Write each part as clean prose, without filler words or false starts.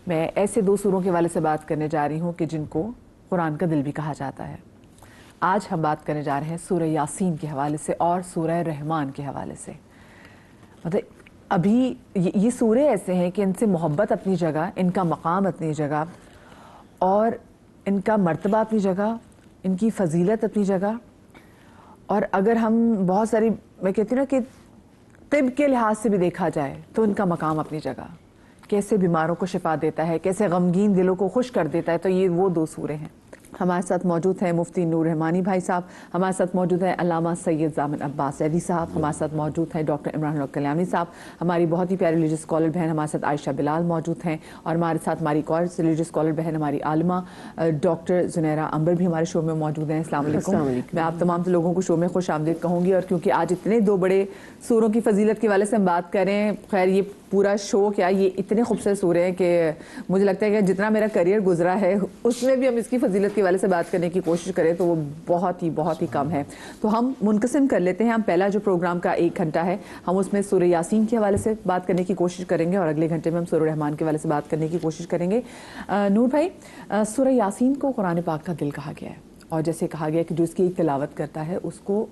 میں ایسے دو سوروں کے حوالے سے بات کرنے جا رہی ہوں کہ جن کو قرآن کا دل بھی کہا جاتا ہے۔ آج ہم بات کرنے جا رہے ہیں سورہ یاسین کے حوالے سے اور سورہ رحمان کے حوالے سے۔ مطلب ابھی یہ سورے ایسے ہیں کہ ان سے محبت اپنی جگہ، ان کا مقام اپنی جگہ، اور ان کا مرتبہ اپنی جگہ، ان کی فضیلت اپنی جگہ، اور اگر ہم بہت ساری میں کہتی ہوں نا کہ طب کے لحاظ سے بھی دیکھا جائے تو ان کا مقام اپنی جگہ، کیسے بیماروں کو شفا دیتا ہے، کیسے غمگین دلوں کو خوش کر دیتا ہے، تو یہ وہ دو سورے ہیں۔ ہمارے ساتھ موجود ہیں مفتی نور رحمانی بھائی صاحب، ہمارے ساتھ موجود ہیں علامہ سید زامن عباس علی صاحب، ہمارے ساتھ موجود ہیں ڈاکٹر عمران الحق کلیانی صاحب، ہماری بہت ہی پیاری ریلیجس اسکالر بہن ہمارے ساتھ عائشہ بلال موجود ہیں، اور ہمارے ساتھ ہماری ایک اور ریلیجس اسکالر بہن ہماری عالمہ ڈاکٹر زنیرہ عنبر بھی ہمارے شو میں موجود ہیں۔ السلام علیکم۔ میں آپ تمام لوگوں کو شو میں خوش آمدید کہوں گی، اور کیونکہ آج اتنے دو بڑے سوروں کی فضیلت کے والے سے ہم بات کریں، خیر یہ پورا شو کیا، یہ اتنے خوبصورت سورے ہیں کہ مجھے لگتا ہے کہ جتنا میرا کریئر گزرا ہے اس میں بھی ہم اس کی فضیلت کے والے سے بات کرنے کی کوشش کریں تو وہ بہت ہی کم ہے۔ تو ہم منقسم کر لیتے ہیں، ہم پہلا جو پروگرام کا 1 گھنٹہ ہے ہم اس میں سورہ یاسین کے حوالے سے بات کرنے کی کوشش کریں گے، اور اگلے گھنٹے میں ہم سورہ رحمان کے حوالے سے بات کرنے کی کوشش کریں گے۔ نور بھائی، سورہ یاسین کو قرآن پاک کا دل کہا گیا ہے، اور جیسے کہا گیا کہ جو اس کی ایک تلاوت کرتا ہے اس کو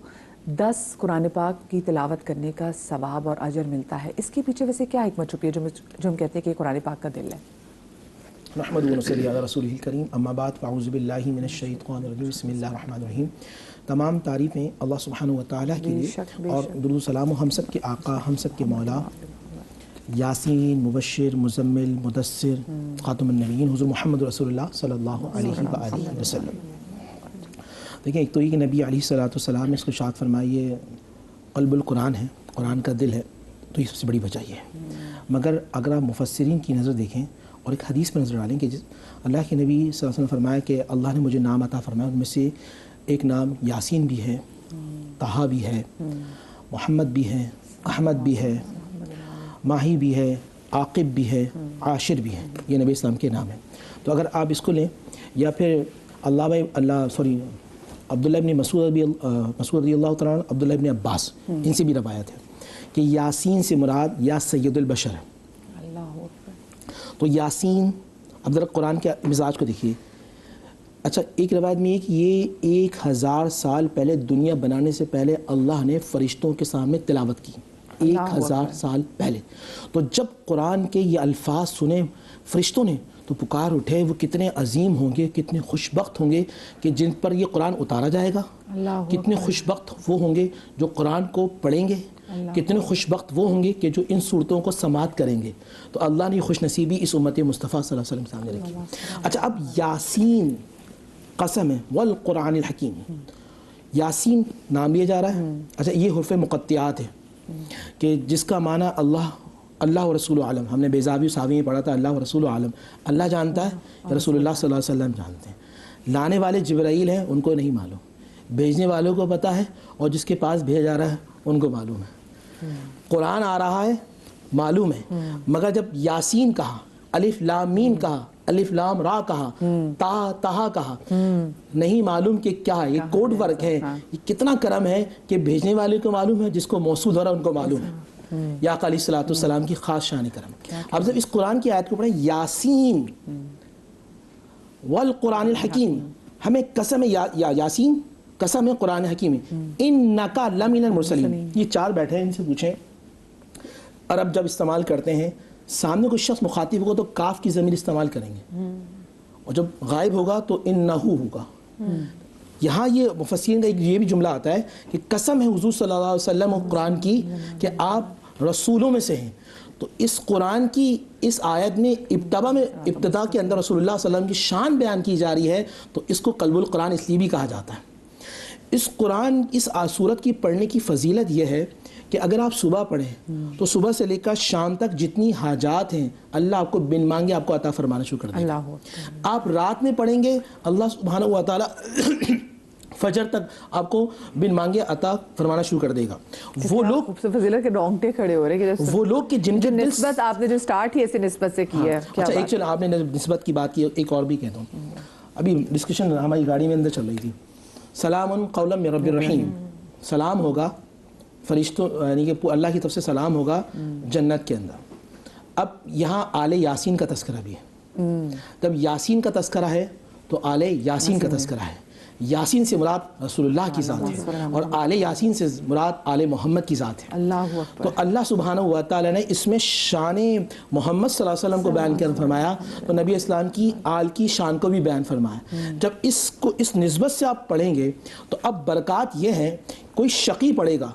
10 قرآن پاک کی تلاوت کرنے کا ثواب اور اجر ملتا ہے۔ اس کے پیچھے ویسے کیا حکمت چھپی ہے جو ہم کہتے ہیں کہ قرآن پاک کا دل ہے؟ نحمد و نصلی علی رسولہ الکریم، اما بعد فاعوذ باللہ من الشیطان الرجیم، بسم اللہ الرحمن الرحیم۔ تمام تعریفیں اللہ سبحانہ و تعالیٰ کے لیے، اور درود و سلام ہم سب کے آقا، ہم سب کے مولا یاسین، مبشر، مزمل، مدثر، خاتم النبیین حضور محمد رسول اللہ صلی اللہ علیہ وآلہ وسلم۔ دیکھیں، ایک تو یہ کہ نبی علیہ الصلوۃ والسلام نے اس کو ارشاد فرمایا یہ قلب القرآن ہے، قرآن کا دل ہے، تو یہ سب سے بڑی وجہ یہ ہے۔ مگر اگر آپ مفسرین کی نظر دیکھیں اور ایک حدیث میں نظر ڈالیں کہ اللہ کے نبی صلی اللہ علیہ وسلم نے فرمایا کہ اللہ نے مجھے نام عطا فرمایا، ان میں سے ایک نام یاسین بھی ہے، طہا بھی ہے، محمد بھی ہے، احمد بھی ہے، ماہی بھی ہے، عاقب بھی ہے، عاشر بھی ہے، یہ نبی اسلام کے نام ہیں۔ تو اگر آپ اس کو لیں، یا پھر عبداللہ ابن مسعود رضی اللہ تعالیٰ عنہ، عبداللہ ابن عباس، ان سے بھی روایت ہے کہ یاسین سے مراد یا سید البشر ہے۔ تو یاسین، اب ذرا قرآن کے مزاج کو دیکھیے۔ اچھا، ایک روایت میں یہ کہ یہ 1000 سال پہلے، دنیا بنانے سے پہلے اللہ نے فرشتوں کے سامنے تلاوت کی، 1000 سال پہلے۔ تو جب قرآن کے یہ الفاظ سنے فرشتوں نے تو پکار اٹھے، وہ کتنے عظیم ہوں گے، کتنے خوش بخت ہوں گے کہ جن پر یہ قرآن اتارا جائے گا، کتنے خوش بخت وہ ہوں گے جو قرآن کو پڑھیں گے، کتنے خوش بخت وہ ہوں گے کہ جو ان صورتوں کو سماعت کریں گے۔ تو اللہ نے یہ خوش نصیبی اس امت مصطفیٰ صلی اللہ علیہ وسلم سامنے رکھی۔ اچھا، اب یاسین قسم ہے، والقرآن الحکیم، یاسین نام لیا جا رہا ہے۔ اچھا، یہ حروف مقطعات ہے کہ جس کا معنی اللہ و رسول عالم، ہم نے بیضاوی و ساوی میں پڑھا تھا اللہ و رسول عالم، اللہ جانتا ہے، رسول اللہ صلی اللہ علیہ وسلم جانتے ہیں۔ لانے والے جبرائیل ہیں، ان کو نہیں معلوم، بھیجنے والوں کو پتہ ہے، اور جس کے پاس بھیجا جا رہا ہے ان کو معلوم ہے۔ قرآن آ رہا ہے، معلوم ہے، مگر جب یاسین کہا، الف لام میم کہا، الف لام را کہا، تہا کہا، نہیں معلوم کہ کیا ہے، یہ کوڈ ورک ہے، یہ کتنا کرم ہے کہ بھیجنے والے کو معلوم ہے، جس کو موصول ہو رہا ہے ان کو معلوم ہے۔ یا آقا علیہ الصلوۃ والسلام کی خاص شان کرم۔ اب جب اس قرآن کی آیت کو پڑھیں، یاسین والقرآن الحکیم، ہمیں قسم ہے یاسین، قسم ہے قرآن حکیم، انکا لمن المرسلین۔ یہ 4 بیٹھے ہیں، ان سے پوچھیں عرب جب استعمال کرتے ہیں، سامنے کوئی شخص مخاطب ہوگا تو کاف کی ضمیر استعمال کریں گے، اور جب غائب ہوگا تو انہو ہوگا۔ یہاں یہ مفسرین کا یہ بھی جملہ آتا ہے کہ قسم ہے حضور صلی اللہ علیہ وسلم اور قرآن کی کہ آپ رسولوں میں سے ہیں۔ تو اس قرآن کی اس آیت میں ابتدا کے اندر رسول اللہ صلی اللہ علیہ وسلم کی شان بیان کی جا رہی ہے، تو اس کو قلب القرآن اس لیے بھی کہا جاتا ہے۔ اس قرآن، اس سورت کی پڑھنے کی فضیلت یہ ہے کہ اگر آپ صبح پڑھیں تو صبح سے لے کر شام تک جتنی حاجات ہیں اللہ آپ کو بن مانگے آپ کو عطا فرمانا شروع کر دے گا۔ آپ رات میں پڑھیں گے، اللہ سبحانہ و تعالیٰ فجر تک آپ کو بن مانگے عطا فرمانا شروع کر دے گا۔ وہ لوگ فضیلت کے رونگٹے کھڑے ہو رہے ہیں کہ وہ لوگ کہ جن کے نسبت آپ نے جو سٹارٹ ہی ایسے نسبت سے کی ہے۔ اچھا، ایک چل آپ نے نسبت کی بات کی، ایک اور بھی کہتا ہوں۔ ابھی ڈسکشن ہماری گاڑی میں اندر چل رہی تھی، سلام قولا من رب الرحیم، سلام ہوگا فرشتوں، یعنی کہ اللہ کی طرف سے سلام ہوگا جنت کے اندر۔ اب یہاں آل یاسین کا تذکرہ بھی ہے، جب یاسین کا تذکرہ ہے تو آل یاسین کا تذکرہ ہے. یاسین سے مراد رسول اللہ کی ذات ہے اور آل یاسین سے مراد آل محمد کی ذات ہے. اللہ اکبر. تو اللہ سبحانہ و تعالیٰ نے اس میں شان محمد صلی اللہ علیہ وسلم کو بیان کر فرمایا تو نبی اسلام کی آل کی شان کو بھی بیان فرمایا. جب اس نسبت سے آپ پڑھیں گے تو اب برکات یہ ہیں. کوئی شقی پڑھے گا.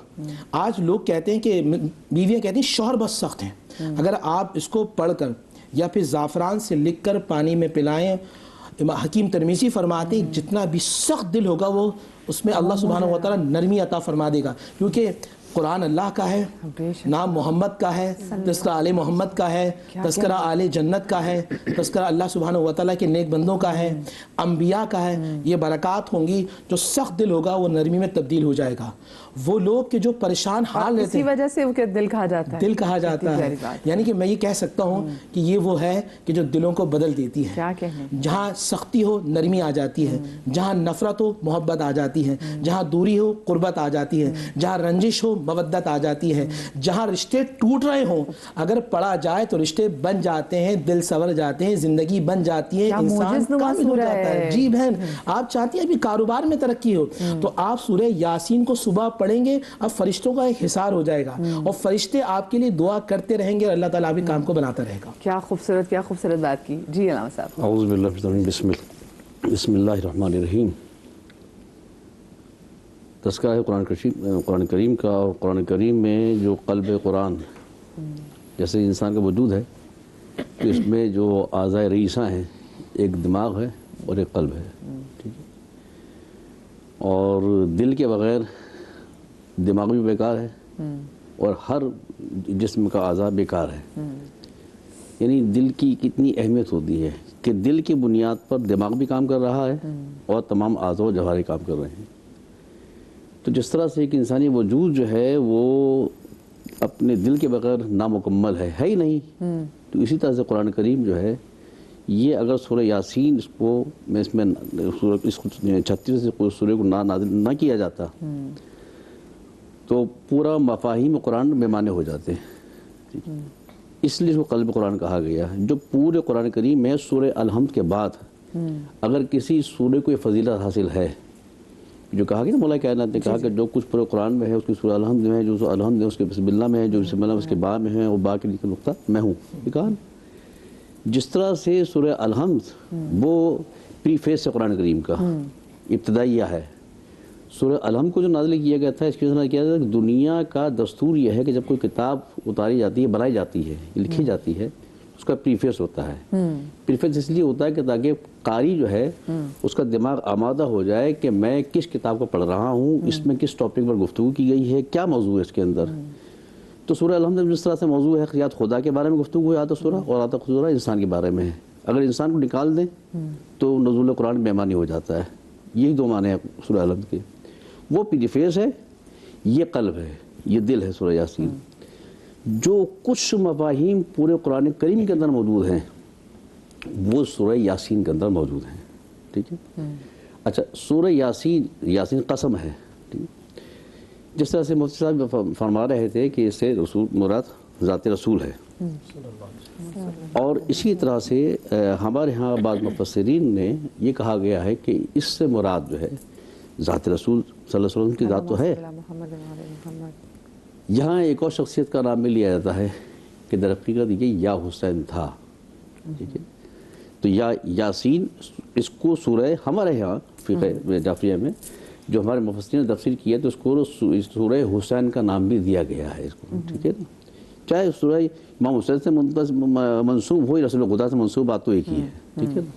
آج لوگ کہتے ہیں کہ بیویاں کہتی ہیں شوہر بس سخت ہیں. اگر آپ اس کو پڑھ کر یا پھر زعفران سے لکھ کر پانی میں پلائیں، حکیم ترمذی فرماتے ہیں جتنا بھی سخت دل ہوگا وہ اس میں اللہ سبحانہ و تعالیٰ نرمی عطا فرما دے گا. کیونکہ قرآن اللہ کا ہے، نام محمد کا ہے، تذکرہ آل محمد کا ہے، تذکرہ آل جنت کا ہے، تذکرہ اللہ سبحانہ و تعالیٰ کے نیک بندوں کا ہے، انبیاء کا ہے. یہ برکات ہوں گی. جو سخت دل ہوگا وہ نرمی میں تبدیل ہو جائے گا. وہ لوگ کہ جو پریشان حال رہتے ہیں، اسی وجہ سے وہ دل کہا جاتا ہے. دل کہا جاتا ہے. یعنی کہ میں یہ کہہ سکتا ہوں کہ یہ وہ ہے کہ جو دلوں کو بدل دیتی ہے. کیا کہنے. جہاں سختی ہو نرمی آ جاتی ہے، جہاں نفرت ہو محبت آ جاتی ہے، جہاں دوری ہو قربت آ جاتی ہے، جہاں رنجش ہو مودت آ جاتی ہے، جہاں رشتے ٹوٹ رہے ہوں اگر پڑھا جائے تو رشتے بن جاتے ہیں، دل سنور جاتے ہیں، زندگی بن جاتی ہے، انسان کامل ہو جاتا ہے. جی بہن، آپ چاہتی ہیں ابھی کاروبار میں ترقی ہو تو آپ سورہ یاسین کو صبح پڑھیں گے. اب فرشتوں کا ایک حصار ہو جائے گا اور فرشتے آپ کے لیے دعا کرتے رہیں گے اور اللہ تعالیٰ بھی کام کو بناتا رہے گا. کیا خوبصورت بات کی. جی علامہ صاحب. اعوذ باللہ من الشیطان الرجیم. بسم اللہ الرحمن الرحیم. تذکرہ ہے قرآن کریم کا. اور قرآن کریم میں جو قلب قرآن جیسے انسان کا وجود ہے تو اس میں جو اعضاء رئیسہ ہیں، ایک دماغ ہے اور ایک قلب ہے. ٹھیک ہے. اور دل کے بغیر دماغ بھی بیکار ہے اور ہر جسم کا اعضاء بیکار ہے. یعنی دل کی کتنی اہمیت ہوتی ہے کہ دل کی بنیاد پر دماغ بھی کام کر رہا ہے اور تمام اعضاء و جوارح کام کر رہے ہیں. تو جس طرح سے ایک انسانی وجود جو ہے وہ اپنے دل کے بغیر نامکمل ہے ہی نہیں. تو اسی طرح سے قرآن کریم جو ہے یہ اگر سورہ یاسین اس کو 36 سے سورہ کو نازل نہ کیا جاتا تو پورا مفاہیم قرآن بے معنی ہو جاتے ہیں. اس لیے اس کو قلب قرآن کہا گیا. جو پورے قرآن کریم میں سورہ الحمد کے بعد اگر کسی سورہ کو یہ فضیلت حاصل ہے، جو کہا کہ مولا کائنات نے کہا کہ جو کچھ پورے قرآن میں ہے اس کی سورہ الحمد میں ہے، جو سورہ الحمد ہے اس کے بسم اللہ میں ہے، جو بسم اللہ اس کے با میں ہے، وہ با کے نیچے نقطہ میں ہوں. یہ کہا جس طرح سے سورہ الحمد وہ پری فیس ہے قرآن کریم کا، ابتدائیہ ہے. سورہ الحمد کو جو نازل کیا گیا تھا اس کی وجہ کیا کہ دنیا کا دستور یہ ہے کہ جب کوئی کتاب اتاری جاتی ہے، بنائی جاتی ہے، لکھی جاتی ہے، اس کا پریفیس ہوتا ہے. پریفیس اس لیے ہوتا ہے کہ تاکہ قاری جو ہے اس کا دماغ آمادہ ہو جائے کہ میں کس کتاب کو پڑھ رہا ہوں، اس میں کس ٹاپک پر گفتگو کی گئی ہے، کیا موضوع ہے اس کے اندر. تو سورہ الحمد جس طرح سے موضوع ہے یا خدا کے بارے میں گفتگو ہے آتا سورہ، اور آتا سورہ انسان کے بارے میں ہے. اگر انسان کو نکال دیں تو نزول قرآن بے معنی ہو جاتا ہے. یہی دو معنی ہیں سورہ الحمد کے. وہ پریفیس ہے، یہ قلب ہے، یہ دل ہے سورہ یاسین. جو کچھ مفاہیم پورے قرآن کریم کے اندر موجود ہیں وہ سورہ یاسین کے اندر موجود ہیں. ٹھیک ہے. اچھا، سورہ یاسین قسم ہے. جس طرح سے مفتی صاحب فرما رہے تھے کہ اس سے رسول مراد ذات رسول ہے، اور اسی طرح سے ہمارے ہاں بعض مفسرین نے یہ کہا گیا ہے کہ اس سے مراد جو ہے ذات رسول صلی اللہ علیہ وسلم کی ذات تو ہے. یہاں ایک اور شخصیت کا نام بھی لیا جاتا ہے کہ در حقیقت یہ یا حسین تھا. ٹھیک ہے. تو یا یاسین اس کو سورہ ہمارے یہاں فقہ جعفریہ میں جو ہمارے مفسرین نے تفسیر کی ہے تو اس کو سورہ حسین کا نام بھی دیا گیا ہے اس کو. ٹھیک ہے نا. چاہے سورہ امام حسین سے منسوب ہو، رسول خدا سے منسوب بات تو ایک ہی ہے. ٹھیک ہے نا.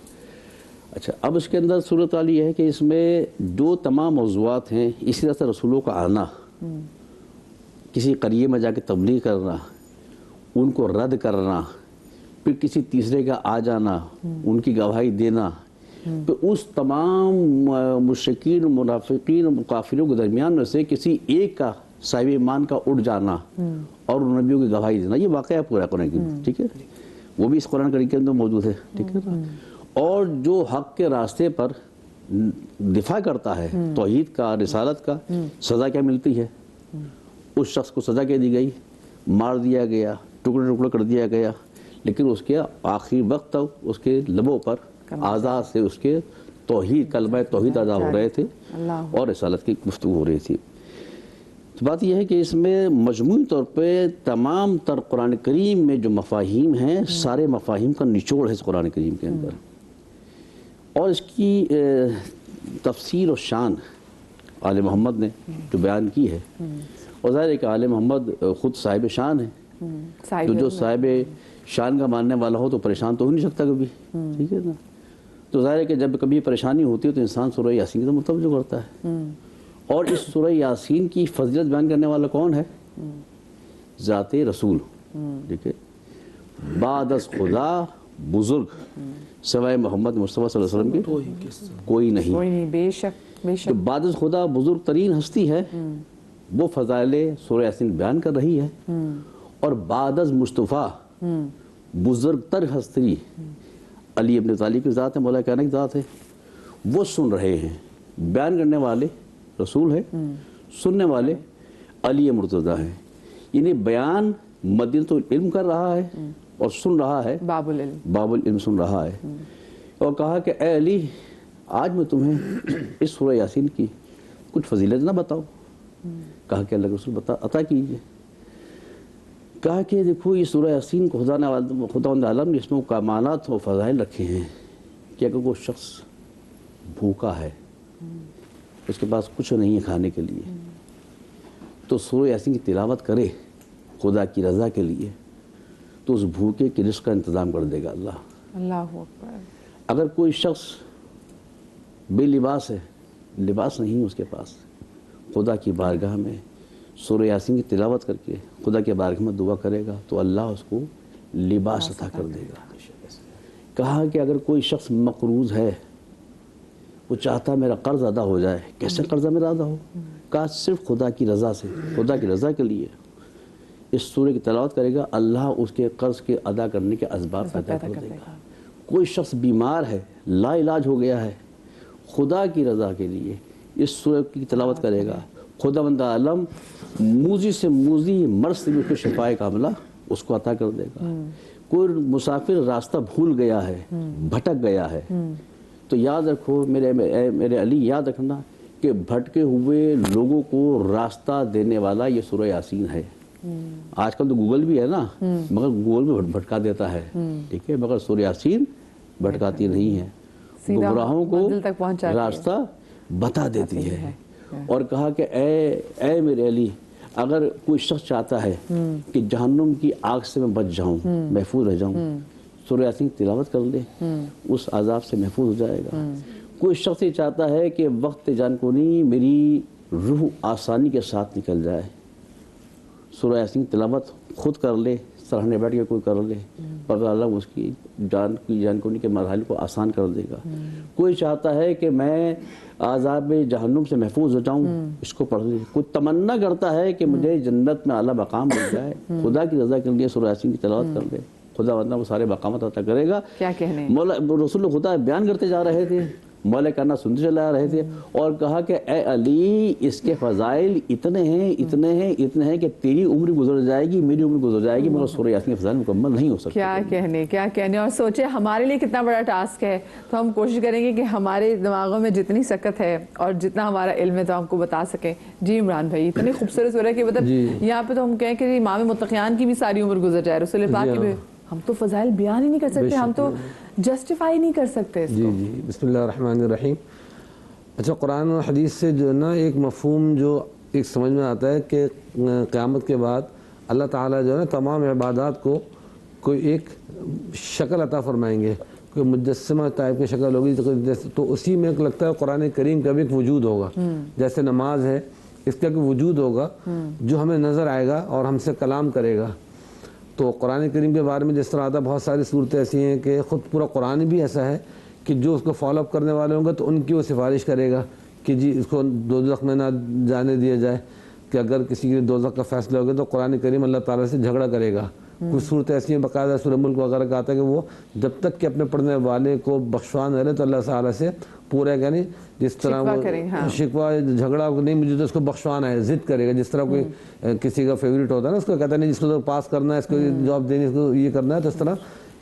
اچھا، اب اس کے اندر صورت حال یہ ہے کہ اس میں جو تمام موضوعات ہیں، اسی طرح سے رسولوں کا آنا، کسی قریے میں جا کے تبلیغ کرنا، ان کو رد کرنا، پھر کسی تیسرے کا آ جانا، ان کی گواہی دینا، پھر اس تمام مشرکین، منافقین اور کافروں کے درمیان میں سے کسی ایک کا صاحب ایمان کا اٹھ جانا اور ان نبیوں کی گواہی دینا، یہ واقعہ ہے پورا قرآن کریم. ٹھیک ہے. وہ بھی اس قرآن کریم کے اندر موجود ہے. ٹھیک ہے نا. اور جو حق کے راستے پر دفاع کرتا ہے توحید کا، رسالت کا، سزا کیا ملتی ہے؟ اس شخص کو سزا کیا دی گئی؟ مار دیا گیا، ٹکڑے ٹکڑے کر دیا گیا. لیکن اس کے آخری وقت تک اس کے لبوں پر اعضاء سے اس کے توحید کلمہ توحید ادا ہو رہے تھے اور رسالت کی گفتگو ہو رہی تھی. تو بات یہ ہے کہ اس میں مجموعی طور پہ تمام تر قرآن کریم میں جو مفاہیم ہیں سارے مفاہیم کا نچوڑ ہے اس قرآن کریم کے اندر, اور اس کی تفسیر و شان آل محمد نے جو بیان کی ہے, اور ظاہر ہے کہ آل محمد خود صاحب شان ہے, تو جو صاحب شان کا ماننے والا ہو تو پریشان تو ہو نہیں سکتا کبھی, ٹھیک ہے نا. تو ظاہر ہے کہ جب کبھی پریشانی ہوتی ہے تو انسان سورہ یاسین کی طرف متوجہ کرتا ہے, اور اس سورہ یاسین کی فضیلت بیان کرنے والا کون ہے؟ ذات رسول, ٹھیک ہے, بعد از خدا بزرگ سوائے محمد مصطفیٰ صلی اللہ علیہ وسلم کے کوئی نہیں, بے شک بے شک. جو بعد از خدا بزرگ ترین ہستی ہے وہ فضائل سورہ یاسین بیان کر رہی ہے, اور بعد از مصطفیٰ بزرگ تر ہستی علی ابن طالب کی ذات ہے, مولا کائنات کی ذات ہے, وہ سن رہے ہیں. بیان کرنے والے رسول ہے, سننے والے علی مرتضیٰ ہیں. یعنی بیان مدینۃ العلم کر رہا ہے اور سن رہا ہے باب العلم سن رہا ہے. اور کہا کہ اے علی آج میں تمہیں اس سورہ یاسین کی کچھ فضیلت نہ بتاؤں؟ کہا کہ اللہ کے رسول عطا کیجیے. کہا کہ دیکھو یہ سورہ یاسین کو خداوند عالم نے اس میں کمالات و فضائل رکھے ہیں کہ اگر کوئی شخص بھوکا ہے, اس کے پاس کچھ نہیں ہے کھانے کے لیے, تو سورہ یاسین کی تلاوت کرے خدا کی رضا کے لیے, تو اس بھوکے کے رزق کا انتظام کر دے گا اللہ. اللہ اکبر. اگر کوئی شخص بے لباس ہے, لباس نہیں اس کے پاس, خدا کی بارگاہ میں سورہ یاسین کی تلاوت کر کے خدا کے بارگاہ میں دعا کرے گا تو اللہ اس کو لباس عطا کر دے گا. کہا کہ اگر کوئی شخص مقروض ہے, وہ چاہتا میرا قرض ادا ہو جائے, کیسے قرضہ میرا ادا ہو؟ کہا صرف خدا کی رضا سے, خدا کی رضا کے لیے اس سورہ کی تلاوت کرے گا, اللہ اس کے قرض کے ادا کرنے کے اسباب پیدا کر دے گا. کوئی شخص بیمار ہے, لا علاج ہو گیا ہے, خدا کی رضا کے لیے اس سورہ کی تلاوت کرے گا, خداوند عالم موذی سے موذی مرض سے بھی اس کو شفاء کاملہ اس کو عطا کر دے گا. کوئی مسافر راستہ بھول گیا ہے, بھٹک گیا ہے, تو یاد رکھو میرے علی, یاد رکھنا کہ بھٹکے ہوئے لوگوں کو راستہ دینے والا یہ سورہ یاسین ہے. آج کل تو گوگل بھی ہے نا, مگر گوگل بھی بھٹکا دیتا ہے, ٹھیک ہے, مگر سورہ یاسین بھٹکاتی نہیں ہے, گمراہوں کو راستہ بتا دیتی ہے. اور کہا کہ اے میرے علی, اگر کوئی شخص چاہتا ہے کہ جہنم کی آگ سے میں بچ جاؤں, محفوظ رہ جاؤں, سورہ یاسین تلاوت کر لے, اس عذاب سے محفوظ ہو جائے گا. کوئی شخص یہ چاہتا ہے کہ وقت جان کو نہیں میری روح آسانی کے ساتھ نکل جائے, سورہ یاسین تلاوت خود کر لے, سرہانے بیٹھ کے کوئی کر لے, پر اللہ اس کی جان کو نہیں کے مراحل کو آسان کر دے گا. کوئی چاہتا ہے کہ میں عذاب جہنم سے محفوظ ہو جاؤں, اس کو پڑھ لے. کوئی تمنا کرتا ہے کہ مجھے جنت میں اعلیٰ مقام مل جائے, خدا کی رضا کے لیے سورہ یاسین کی تلاوت کر لے, خدا ورنہ وہ سارے مقامات عطا کرے گا. کیا کہنے مولا رسول خدا بیان کرتے جا رہے تھے, مولا کہنا سنتے چلا رہے تھے, اور کہا کہ اے علی اس کے فضائل اتنے ہیں کہ تیری عمر گزر جائے گی, میری عمر گزر جائے گی, مگر سورہ یاسین کے فضائل مکمل نہیں ہو سکتے. کیا کہنے. اور سوچے ہمارے لیے کتنا بڑا ٹاسک ہے, تو ہم کوشش کریں گے کہ ہمارے دماغوں میں جتنی سکت ہے اور جتنا ہمارا علم ہے تو ہم کو بتا سکیں. جی عمران بھائی, اتنی خوبصورت سورہ کہ مطلب یہاں پہ تو ہم کہیں کہ امام متقیان کی بھی ساری عمر گزر جائے, رسول پاک کی بھی, ہم تو فضائل بیان ہی نہیں کر سکتے, ہم تو جسٹیفائی نہیں کر سکتے اس کو. جی بسم اللہ الرحمن الرحیم. اچھا, قرآن و حدیث سے جو ہے نا ایک مفہوم جو ایک سمجھ میں آتا ہے کہ قیامت کے بعد اللہ تعالیٰ جو ہے نا تمام عبادات کو کوئی ایک شکل عطا فرمائیں گے, کوئی مجسمہ ٹائپ کی شکل ہوگی, تو اسی میں ایک لگتا ہے قرآن کریم کا بھی ایک وجود ہوگا. جیسے نماز ہے, اس کا ایک وجود ہوگا جو ہمیں نظر آئے گا اور ہم سے کلام کرے گا. تو قرآن کریم کے بارے میں جس طرح آتا ہے, بہت ساری صورتیں ایسی ہیں کہ خود پورا قرآن بھی ایسا ہے کہ جو اس کو فالو اپ کرنے والے ہوں گے تو ان کی وہ سفارش کرے گا کہ جی اس کو دوزخ میں نہ جانے دیا جائے, کہ اگر کسی کے دوزخ کا فیصلہ ہوگا تو قرآن کریم اللہ تعالیٰ سے جھگڑا کرے گا کچھ صورت ایسی ہیں باقاعدہ سورہ ملک وغیرہ کا آتا ہے کہ وہ جب تک کہ اپنے پڑھنے والے کو بخشوا نہ لے تو اللہ تعالیٰ سے پورا یعنی جس طرح وہ شکوہ جھگڑا نہیں مجھے تو اس کو بخشوانا ہے ضد کرے گا، جس طرح کوئی کسی کا فیوریٹ ہوتا ہے نا اس کو کہتا ہے نہیں جس کو تو پاس کرنا ہے، اس کو جاب دینی، اس کو یہ کرنا ہے، تو اس طرح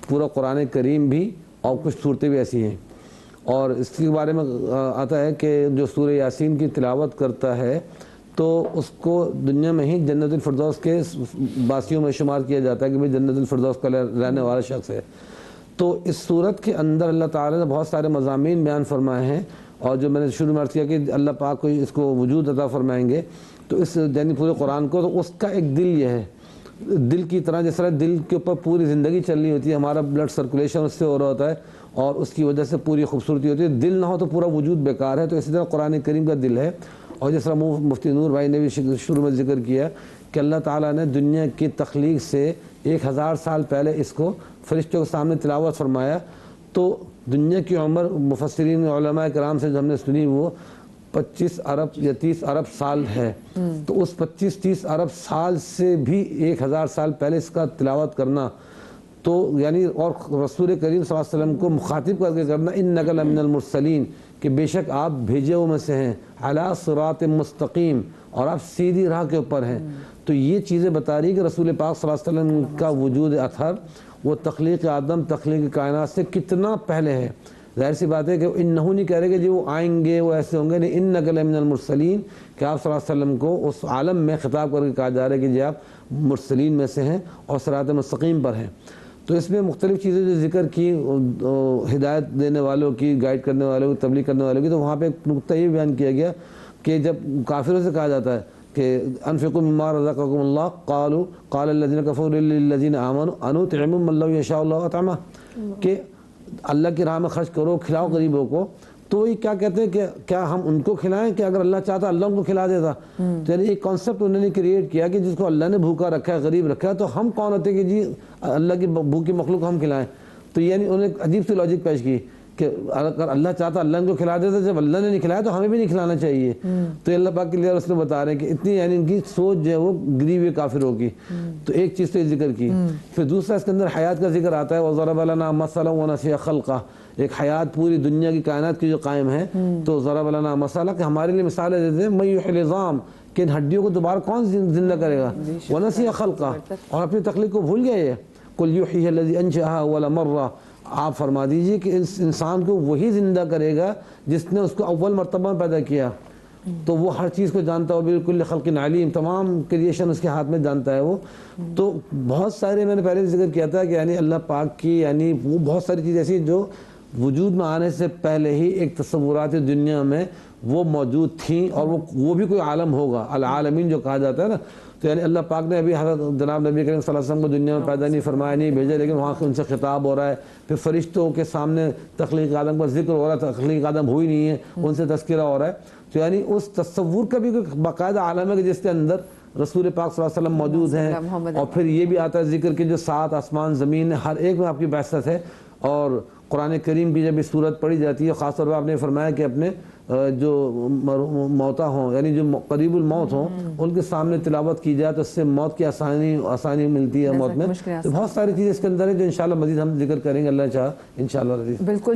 پورا قرآن کریم بھی اور کچھ صورتیں بھی ایسی ہیں۔ اور اس کے بارے میں آتا ہے کہ جو سورہ یاسین کی تلاوت کرتا ہے تو اس کو دنیا میں ہی جنت الفردوس کے باسیوں میں شمار کیا جاتا ہے کہ بھئی جنت الفردوس کا رہنے والا شخص ہے۔ تو اس صورت کے اندر اللہ تعالیٰ نے بہت سارے مضامین بیان فرمائے ہیں، اور جو میں نے شروع میں عرض کیا کہ اللہ پاک کو اس کو وجود عطا فرمائیں گے، تو اس یعنی پورے قرآن کو، تو اس کا ایک دل یہ ہے، دل کی طرح جس طرح دل کے اوپر پوری زندگی چلنی ہوتی ہے، ہمارا بلڈ سرکولیشن اس سے ہو رہا ہوتا ہے اور اس کی وجہ سے پوری خوبصورتی ہوتی ہے، دل نہ ہو تو پورا وجود بیکار ہے، تو اسی طرح قرآن کریم کا دل ہے۔ اور جس طرح مفتی نور بھائی نے بھی شروع میں ذکر کیا کہ اللہ تعالیٰ نے دنیا کی تخلیق سے 1000 سال پہلے اس کو فرشتوں کے سامنے تلاوت فرمایا، تو دنیا کی عمر مفسرین علماء کرام سے جو ہم نے سنی وہ 25 ارب یا 30 ارب سال ہے، تو اس 25-30 ارب سال سے بھی 1000 سال پہلے اس کا تلاوت کرنا، تو یعنی اور رسول کریم صلی اللہ علیہ وسلم کو مخاطب کر کے کرنا انک لمن المرسلین، کہ بے شک آپ بھیجے ہوئے میں سے ہیں، علی صراط مستقیم، اور آپ سیدھی راہ کے اوپر ہیں۔ تو یہ چیزیں بتا رہی کہ رسول پاک صلی اللہ علیہ وسلم کا وجود اطہر وہ تخلیق آدم، تخلیق کائنات سے کتنا پہلے ہے۔ ظاہر سی بات ہے کہ انہوں نہیں کہہ رہے کہ جی وہ آئیں گے وہ ایسے ہوں گے، نہیں، انک لمن المرسلین، کہ آپ صلی اللہ علیہ وسلم کو اس عالم میں خطاب کر کے کہا جا رہا ہے کہ جی آپ مرسلین میں سے ہیں اور صراط مستقیم پر ہیں۔ تو اس میں مختلف چیزیں جو ذکر کی ہدایت دینے والوں کی، گائیڈ کرنے والوں کی، تبلیغ کرنے والوں کی، تو وہاں پہ ایک نقطہ یہ بیان کیا گیا کہ جب کافروں سے کہا جاتا ہے کہ انفقوا مما رزقکم اللہ قال الذین کفروا للذین آمنوا انطعم من لو یشاء اللہ اطعمہ، کہ اللہ کی راہ میں خرچ کرو، کھلاؤ غریبوں کو، تو یہ کیا کہتے ہیں کہ کیا ہم ان کو کھلائیں کہ اگر اللہ چاہتا اللہ ان کو کھلا دیتا۔ تو یعنی ایک کانسیپٹ انہوں نے کریٹ کیا کہ جس کو اللہ نے بھوکا رکھا ہے، غریب رکھا ہے، تو ہم کون ہوتے کہ جی اللہ کی بھوکی مخلوق ہم کھلائیں۔ تو یعنی انہوں نے ایک عجیب سی لاجک پیش کی کہ اگر اللہ چاہتا اللہ ان کو کھلا دیتا، جب اللہ نے نہیں کھلایا تو ہمیں بھی نہیں کھلانا چاہیے۔ تو اللہ پاک کے لیے اس نے بتا رہے ہیں کہ اتنی یعنی ان کی سوچ جو ہے وہ گری ہوئی کافروں کی۔ تو ایک چیز تو یہ ذکر کی، پھر دوسرا اس کے اندر حیات کا ذکر آتا ہے، وَضَرَبَ لَنَا مَثَلًا وَنَسِيَ خَلْقَهُ، ایک حیات پوری دنیا کی کائنات کی جو قائم ہے، تو ضرب لنا مسئلہ کہ ہمارے لیے مثالیں دیتے ہیں، من یحیی العظام، کہ ان ہڈیوں کو دوبارہ کون زندہ کرے گا، ونسی خلقہ، اور اپنی تخلیق کو بھول گیا یہ، قل یحییها الذی انشأها اول مرہ، آپ فرما دیجئے کہ اس انسان کو وہی زندہ کرے گا جس نے اس کو اول مرتبہ پیدا کیا، تو وہ ہر چیز کو جانتا ہے، بالکل خلق علیم، تمام کریشن اس کے ہاتھ میں جانتا ہے وہ۔ تو بہت سارے میں نے پہلے ذکر کیا تھا کہ یعنی اللہ پاک کی یعنی وہ بہت ساری چیزیں ایسی جو وجود میں آنے سے پہلے ہی ایک تصورات دنیا میں وہ موجود تھیں، اور وہ بھی کوئی عالم ہوگا، العالمین جو کہا جاتا ہے نا۔ تو یعنی اللہ پاک نے ابھی حضرت جناب نبی کریم صلی اللہ علیہ وسلم کو دنیا میں پیدا نہیں فرمایا، نہیں بھیجا، لیکن وہاں ان سے خطاب ہو رہا ہے، پھر فرشتوں کے سامنے تخلیق آدم کا ذکر ہو رہا ہے، تخلیق آدم ہوئی نہیں ہے، ان سے تذکرہ ہو رہا ہے۔ تو یعنی اس تصور کا بھی کوئی باقاعدہ عالم ہے کہ جس کے اندر رسول پاک صلی اللہ علیہ وسلم موجود ہیں، اور پھر یہ بھی آتا ہے ذکر کہ جو 7 آسمان زمین ہر ایک میں آپ کی بعثت ہے۔ اور قرآن کریم کی جب اس صورت پڑھی جاتی ہے، خاص طور پر آپ نے فرمایا کہ اپنے جو موتا ہوں یعنی جو قریب الموت ہوں ان کے سامنے تلاوت کی جائے تو اس سے موت کی آسانی ملتی ہے موت میں۔ تو بہت ساری چیزیں اس کے اندر ہیں جو انشاءاللہ مزید ہم ذکر کریں گے اللہ چاہا انشاءاللہ۔ بالکل